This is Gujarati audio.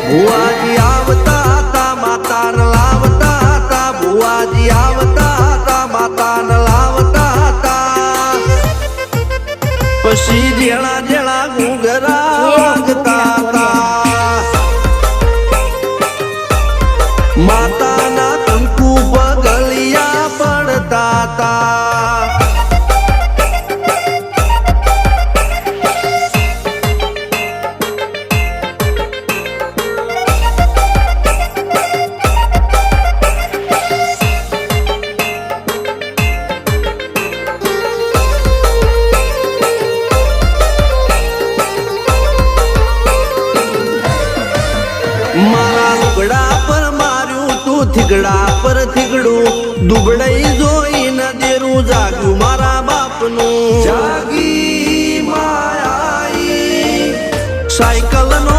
ભુવાજી આવતા હતા માતાને લાવતા હતા ભુવાજી આવતા હતા માતાને લાવતા હતા પછી જેણા જેણા ઘૂંઘરા વાગતા હતા માતાના કંકુ પગલિયા પડતા હતા મારા લુગડા પર માર્યું તું થીગડા પર થીગડું દુબળઈ જોઈને દેરું જાગ્યું મારા બાપનું જાગ્યું